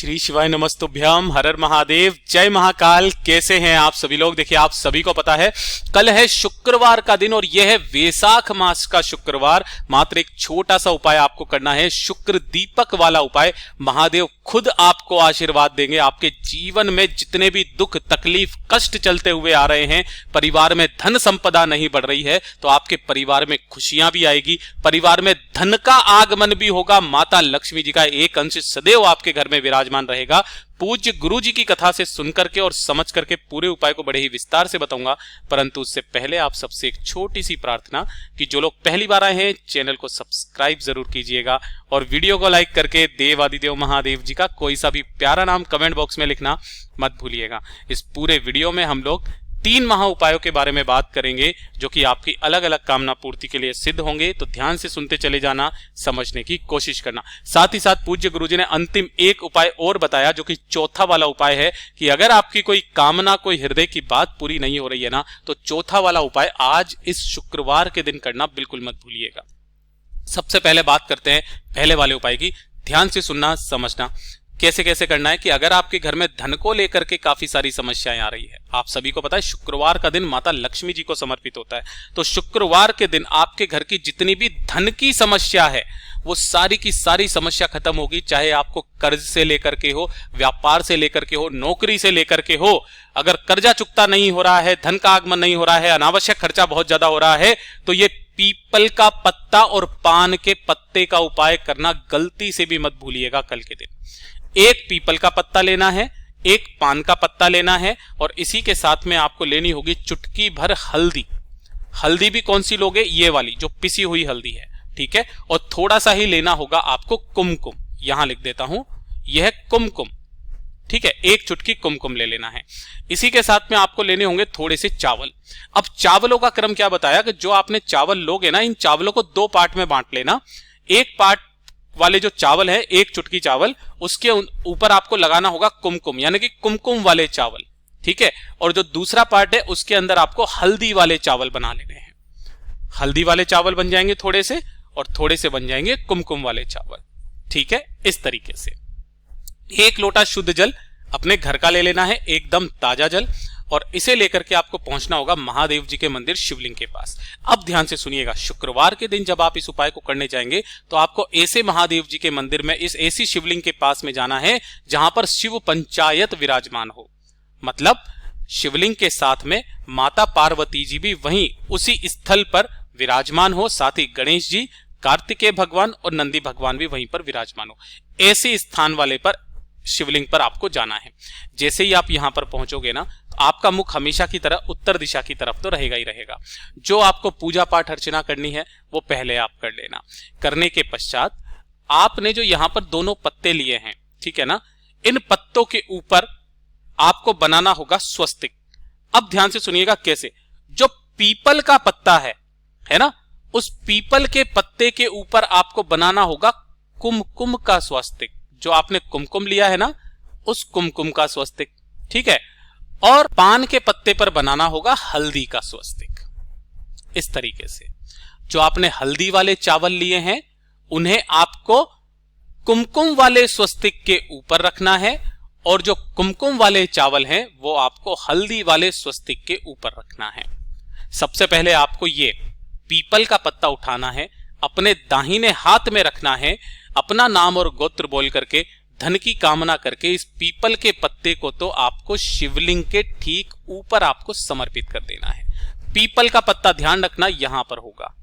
श्री शिवाय नमस्तुभ्यम, हर हर महादेव, जय महाकाल। कैसे हैं आप सभी लोग? देखिए, आप सभी को पता है कल है शुक्रवार का दिन और यह है वैशाख मास का शुक्रवार। मात्र एक छोटा सा उपाय आपको करना है, शुक्र दीपक वाला उपाय। महादेव खुद आपको आशीर्वाद देंगे। आपके जीवन में जितने भी दुख तकलीफ कष्ट चलते हुए आ रहे हैं, परिवार में धन संपदा नहीं बढ़ रही है, तो आपके परिवार में खुशियां भी आएगी, परिवार में धन का आगमन भी होगा। माता लक्ष्मी जी का एक अंश सदैव आपके घर में विराजमान रहेगा। पूज्य गुरु जी की कथा से सुनकर के और समझ करके पूरे उपाय को बड़े ही विस्तार से बताऊंगा, परंतु उससे पहले आप सबसे एक छोटी सी प्रार्थना कि जो लोग पहली बार आए हैं चैनल को सब्सक्राइब जरूर कीजिएगा और वीडियो को लाइक करके देव आदिदेव महादेव जी का कोई सा भी प्यारा नाम कमेंट बॉक्स में लिखना मत भूलिएगा। इस पूरे वीडियो में हम लोग 3 महा उपायों के बारे में बात करेंगे जो कि आपकी अलग अलग कामना पूर्ति के लिए सिद्ध होंगे, तो ध्यान से सुनते चले जाना, समझने की कोशिश करना। साथ ही साथ पूज्य गुरुजी ने अंतिम एक उपाय और बताया जो कि चौथा वाला उपाय है कि अगर आपकी कोई कामना, कोई हृदय की बात पूरी नहीं हो रही है ना, तो चौथा वाला उपाय आज इस शुक्रवार के दिन करना बिल्कुल मत भूलिएगा। सबसे पहले बात करते हैं पहले वाले उपाय की। ध्यान से सुनना, समझना कैसे कैसे करना है कि अगर आपके घर में धन को लेकर के काफी सारी समस्याएं आ रही है। आप सभी को पता है शुक्रवार का दिन माता लक्ष्मी जी को समर्पित होता है, तो शुक्रवार के दिन आपके घर की जितनी भी धन की समस्या है वो सारी की सारी समस्या खत्म होगी। चाहे आपको कर्ज से लेकर के हो, व्यापार से लेकर के हो, नौकरी से लेकर के हो, अगर कर्जा चुकता नहीं हो रहा है, धन का आगमन नहीं हो रहा है, अनावश्यक खर्चा बहुत ज्यादा हो रहा है, तो ये पीपल का पत्ता और पान के पत्ते का उपाय करना गलती से भी मत भूलिएगा। कल के दिन एक पीपल का पत्ता लेना है, एक पान का पत्ता लेना है और इसी के साथ में आपको लेनी होगी चुटकी भर हल्दी। हल्दी भी कौन सी लोगे? ये वाली जो पिसी हुई हल्दी है, ठीक है। और थोड़ा सा ही लेना होगा आपको कुमकुम, यहां लिख देता हूं, यह कुमकुम, ठीक है। एक चुटकी कुमकुम ले लेना है। इसी के साथ में आपको लेने होंगे थोड़े से चावल। अब चावलों का क्रम क्या बताया कि जो आपने चावल लोगे ना, इन चावलों को 2 पार्ट में बांट लेना। एक पार्ट वाले जो चावल है, एक चुटकी चावल, उसके ऊपर आपको लगाना होगा कुमकुम, यानी कि कुमकुम वाले चावल, ठीक है। और जो दूसरा पार्ट है उसके अंदर आपको हल्दी वाले चावल बना लेने हैं। हल्दी वाले चावल बन जाएंगे थोड़े से और थोड़े से बन जाएंगे कुमकुम वाले चावल, ठीक है। इस तरीके से 1 लोटा शुद्ध जल अपने घर का ले लेना है, एकदम ताजा जल, और इसे लेकर के आपको पहुंचना होगा महादेव जी के मंदिर शिवलिंग के पास। अब ध्यान से सुनिएगा, शुक्रवार के दिन जब आप इस उपाय को करने जाएंगे तो आपको ऐसे महादेव जी के मंदिर में, इस ऐसी शिवलिंग के पास में जाना है जहां पर शिव पंचायत विराजमान हो। मतलब शिवलिंग के साथ में माता पार्वती जी भी वहीं उसी स्थल पर विराजमान हो, साथ ही गणेश जी, कार्तिकेय भगवान और नंदी भगवान भी वहीं पर विराजमान हो। ऐसे स्थान वाले पर शिवलिंग पर आपको जाना है। जैसे ही आप यहां पर पहुंचोगे ना, तो आपका मुख हमेशा की तरह उत्तर दिशा की तरफ तो रहेगा ही रहेगा। जो आपको पूजा पाठ अर्चना करनी है वो पहले आप कर लेना। करने के पश्चात आपने जो यहां पर 2 पत्ते लिए हैं, ठीक है ना, इन पत्तों के ऊपर आपको बनाना होगा स्वस्तिक। अब ध्यान से सुनिएगा कैसे। जो पीपल का पत्ता है ना, उस पीपल के पत्ते के ऊपर आपको बनाना होगा कुमकुम का स्वस्तिक। जो आपने कुमकुम लिया है ना, उस कुमकुम का स्वस्तिक, ठीक है। और पान के पत्ते पर बनाना होगा हल्दी का स्वस्तिक। इस तरीके से जो आपने हल्दी वाले चावल लिए हैं उन्हें आपको कुमकुम वाले स्वस्तिक के ऊपर रखना है, और जो कुमकुम वाले चावल हैं वो आपको हल्दी वाले स्वस्तिक के ऊपर रखना है। सबसे पहले आपको ये पीपल का पत्ता उठाना है, अपने दाहिने हाथ में रखना है, अपना नाम और गोत्र बोल करके, धन की कामना करके इस पीपल के पत्ते को तो आपको शिवलिंग के ठीक ऊपर आपको समर्पित कर देना है। पीपल का पत्ता ध्यान रखना यहां पर होगा,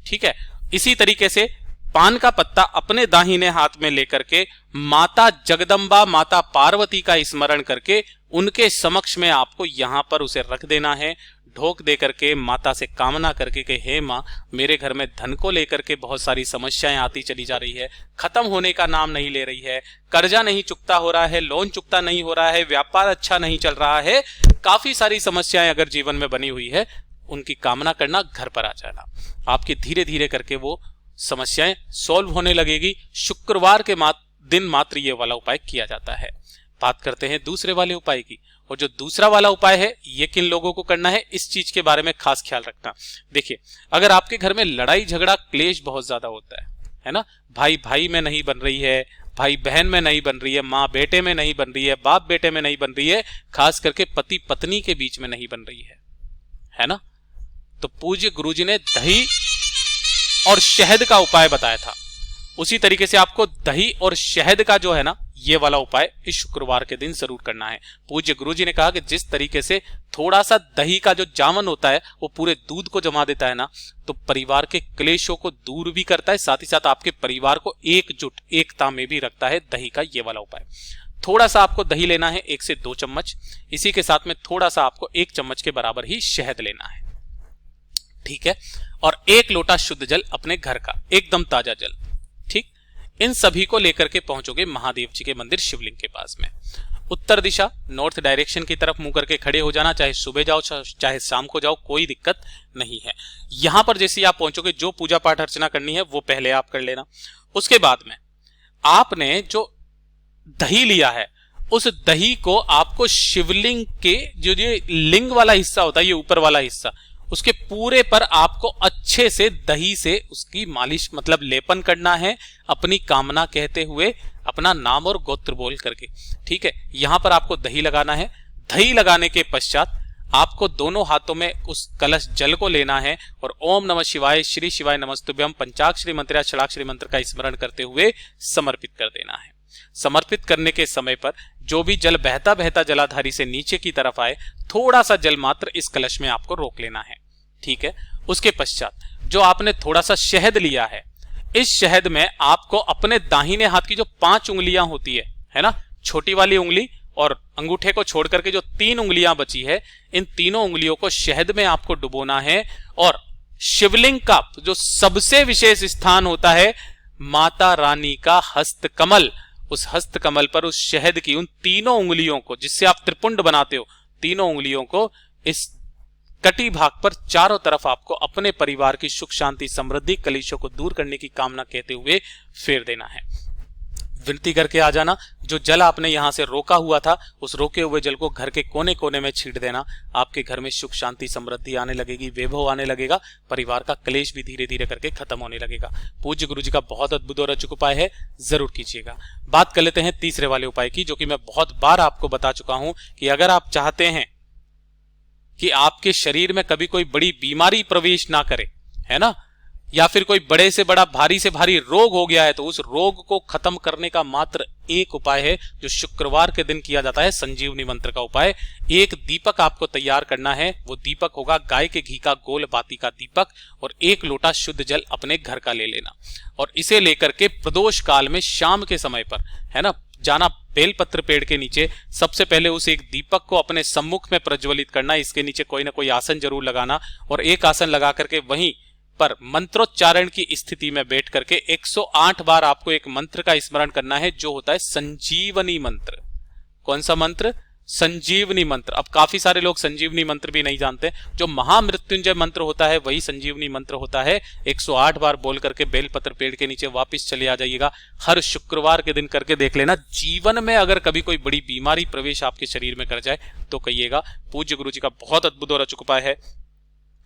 ठीक है। इसी तरीके से पान का पत्ता अपने दाहिने हाथ में लेकर के माता जगदम्बा, माता पार्वती का स्मरण करके उनके समक्ष में आपको यहां पर उसे रख देना है। ढोक दे करके माता से कामना करके कि हे माँ, मेरे घर में धन को लेकर के बहुत सारी समस्याएं आती चली जा रही है, खत्म होने का नाम नहीं ले रही है, कर्जा नहीं चुकता हो रहा है, लोन चुकता नहीं हो रहा है, व्यापार अच्छा नहीं चल रहा है, काफी सारी समस्याएं अगर जीवन में बनी हुई है, उनकी कामना करना, घर पर आ जाना। आपकी धीरे धीरे करके वो समस्याएं सॉल्व होने लगेगी। शुक्रवार के दिन मात्र ये वाला उपाय किया जाता है। बात करते हैं दूसरे वाले उपाय की। और जो दूसरा वाला उपाय है ये किन लोगों को करना है, इस चीज के बारे में खास ख्याल रखना। देखिए, अगर आपके घर में लड़ाई झगड़ा क्लेश बहुत ज्यादा होता है ना, भाई भाई में नहीं बन रही है, भाई बहन में नहीं बन रही है, माँ बेटे में नहीं बन रही है, बाप बेटे में नहीं बन रही है, खास करके पति पत्नी के बीच में नहीं बन रही है ना। तो पूज्य गुरुजी ने दही और शहद का उपाय बताया था, उसी तरीके से आपको दही और शहद का जो है ना ये वाला उपाय इस शुक्रवार के दिन जरूर करना है। पूज्य गुरुजी ने कहा कि जिस तरीके से थोड़ा सा दही का जो जामन होता है वो पूरे दूध को जमा देता है ना, तो परिवार के क्लेशों को दूर भी करता है, साथ ही साथ आपके परिवार को एकजुट एकता में भी रखता है दही का ये वाला उपाय। थोड़ा सा आपको दही लेना है 1 से 2 चम्मच, इसी के साथ में थोड़ा सा आपको 1 चम्मच के बराबर ही शहद लेना है, ठीक है, और 1 लोटा शुद्ध जल अपने घर का, एकदम ताजा जल, ठीक। इन सभी को लेकर के पहुंचोगे महादेव जी के मंदिर शिवलिंग के पास में। उत्तर दिशा नॉर्थ डायरेक्शन की तरफ मुंह करके खड़े हो जाना, चाहे सुबह जाओ चाहे शाम को जाओ, कोई दिक्कत नहीं है। यहां पर जैसे आप पहुंचोगे जो पूजा पाठ अर्चना करनी है वो पहले आप कर लेना। उसके बाद में आपने जो दही लिया है उस दही को आपको शिवलिंग के जो ये लिंग वाला हिस्सा होता है, ये ऊपर वाला हिस्सा, उसके पूरे पर आपको अच्छे से दही से उसकी मालिश मतलब लेपन करना है, अपनी कामना कहते हुए, अपना नाम और गोत्र बोल करके, ठीक है। यहां पर आपको दही लगाना है। दही लगाने के पश्चात आपको दोनों हाथों में उस कलश जल को लेना है और ओम नमः शिवाय, श्री शिवाय नमस्तुभ्यम पंचाक्षरी मंत्र या षडाक्षरी मंत्र का स्मरण करते हुए समर्पित कर देना है। समर्पित करने के समय पर जो भी जल बहता बहता जलाधारी से नीचे की तरफ आए, थोड़ा सा जल मात्र इस कलश में आपको रोक लेना है, ठीक है। उसके पश्चात जो आपने थोड़ा सा शहद लिया है, इस शहद में आपको अपने दाहिने हाथ की जो 5 उंगलियां होती है ना, छोटी वाली उंगली और अंगूठे को छोड़ करके जो 3 उंगलियां बची है, इन तीनों उंगलियों को शहद में आपको डुबोना है और शिवलिंग का जो सबसे विशेष स्थान होता है माता रानी का हस्त कमल, उस हस्त कमल पर उस शहद की उन तीनों उंगलियों को, जिससे आप त्रिपुंड बनाते हो, तीनों उंगलियों को इस कटी भाग पर चारों तरफ आपको अपने परिवार की सुख शांति समृद्धि कलेशों को दूर करने की कामना कहते हुए फेर देना है। विनती करके आ जाना, जो जल आपने यहां से रोका हुआ था उस रोके हुए जल को घर के कोने कोने में छींट देना। आपके घर में सुख शांति समृद्धि आने लगेगी, वैभव आने लगेगा, परिवार का क्लेश भी धीरे धीरे करके खत्म होने लगेगा। पूज्य गुरु जी का बहुत अद्भुत और अचूक उपाय है, जरूर कीजिएगा। बात कर लेते हैं तीसरे वाले उपाय की, जो कि मैं बहुत बार आपको बता चुका हूं कि अगर आप चाहते हैं कि आपके शरीर में कभी कोई बड़ी बीमारी प्रवेश ना करे, है ना, या फिर कोई बड़े से बड़ा भारी से भारी रोग हो गया है, तो उस रोग को खत्म करने का मात्र एक उपाय है जो शुक्रवार के दिन किया जाता है, संजीवनी मंत्र का उपाय। एक दीपक आपको तैयार करना है, वो दीपक होगा गाय के घी का गोल बाती का दीपक, और 1 लोटा शुद्ध जल अपने घर का ले लेना और इसे लेकर के प्रदोष काल में शाम के समय पर, है ना, जाना बेलपत्र पेड़ के नीचे। सबसे पहले उस एक दीपक को अपने सम्मुख में प्रज्वलित करना, इसके नीचे कोई ना कोई आसन जरूर लगाना और एक आसन लगा करके वहीं पर मंत्रोच्चारण की स्थिति में बैठ करके 108 बार आपको एक मंत्र का स्मरण करना है, जो होता है संजीवनी मंत्र। कौन सा मंत्र? संजीवनी मंत्र। अब काफी सारे लोग संजीवनी मंत्र भी नहीं जानते। जो महामृत्युंजय मंत्र होता है वही संजीवनी मंत्र होता है। 108 बार बोल करके बेलपत्र पेड़ के नीचे वापस चले आ जाइएगा। हर शुक्रवार के दिन करके देख लेना। जीवन में अगर कभी कोई बड़ी बीमारी प्रवेश आपके शरीर में कर जाए तो कहिएगा। पूज्य गुरु जी का बहुत अद्भुत और अचूक उपाय है,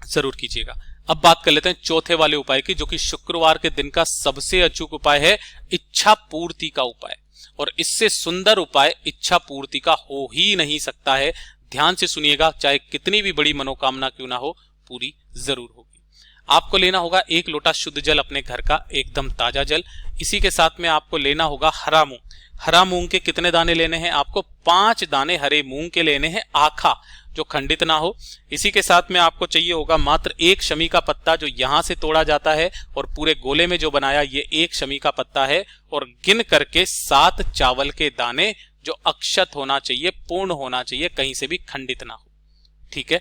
जरूर कीजिएगा। अब बात कर लेते हैं चौथे वाले उपाय की, जो कि शुक्रवार के दिन का सबसे अचूक उपाय है, इच्छा पूर्ति का उपाय। और इससे सुंदर उपाय इच्छा पूर्ति का हो ही नहीं सकता है। ध्यान से सुनिएगा, चाहे कितनी भी बड़ी मनोकामना क्यों ना हो, पूरी जरूर होगी। आपको लेना होगा 1 लोटा शुद्ध जल अपने घर का, एकदम ताजा जल। इसी के साथ में आपको लेना होगा हरा मूंग। हरा मूंग के कितने दाने लेने हैं? आपको 5 दाने हरे मूंग के लेने हैं, आखा, जो खंडित ना हो। इसी के साथ में आपको चाहिए होगा मात्र 1 शमी का पत्ता, जो यहां से तोड़ा जाता है और पूरे गोले में जो बनाया ये 1 शमी का पत्ता है। और गिन करके 7 चावल के दाने, जो अक्षत होना चाहिए, पूर्ण होना चाहिए, कहीं से भी खंडित ना हो। ठीक है,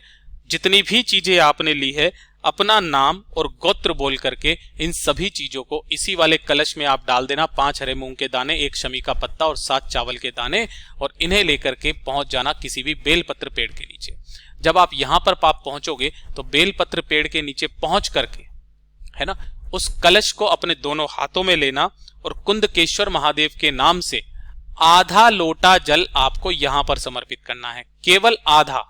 जितनी भी चीजें आपने ली है, अपना नाम और गोत्र बोल करके इन सभी चीजों को इसी वाले कलश में आप डाल देना। 5 हरे मूंग के दाने, 1 शमी का पत्ता और 7 चावल के दाने, और इन्हें लेकर के पहुंच जाना किसी भी बेलपत्र पेड़ के नीचे। जब आप यहां पर आप पहुंचोगे तो बेलपत्र पेड़ के नीचे पहुंच करके, है ना, उस कलश को अपने दोनों हाथों में लेना और कुंदकेश्वर महादेव के नाम से आधा लोटा जल आपको यहां पर समर्पित करना है। केवल आधा,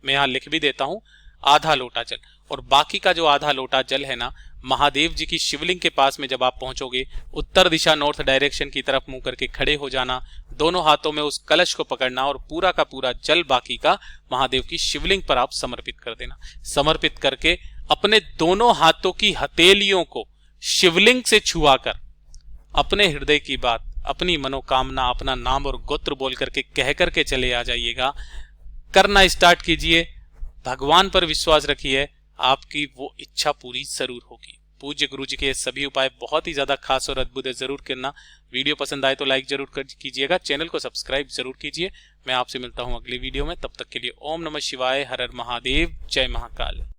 मैं यहां लिख भी देता हूं, आधा लोटा जल। और बाकी का जो आधा लोटा जल है ना, महादेव जी की शिवलिंग के पास में जब आप पहुंचोगे, उत्तर दिशा नॉर्थ डायरेक्शन की तरफ मुंह करके खड़े हो जाना, दोनों हाथों में उस कलश को पकड़ना और पूरा का पूरा जल बाकी का महादेव की शिवलिंग पर आप समर्पित कर देना। समर्पित करके अपने दोनों हाथों की हथेलियों को शिवलिंग से छुआकर अपने हृदय की बात, अपनी मनोकामना, अपना नाम और गोत्र बोल करके कह करके चले आ जाइएगा। करना स्टार्ट कीजिए, भगवान पर विश्वास रखिए, आपकी वो इच्छा पूरी जरूर होगी। पूज्य गुरु जी के सभी उपाय बहुत ही ज्यादा खास और अद्भुत है, जरूर करना। वीडियो पसंद आए तो लाइक जरूर कीजिएगा, चैनल को सब्सक्राइब जरूर कीजिए। मैं आपसे मिलता हूं अगले वीडियो में, तब तक के लिए ओम नमः शिवाय, हर हर महादेव, जय महाकाल।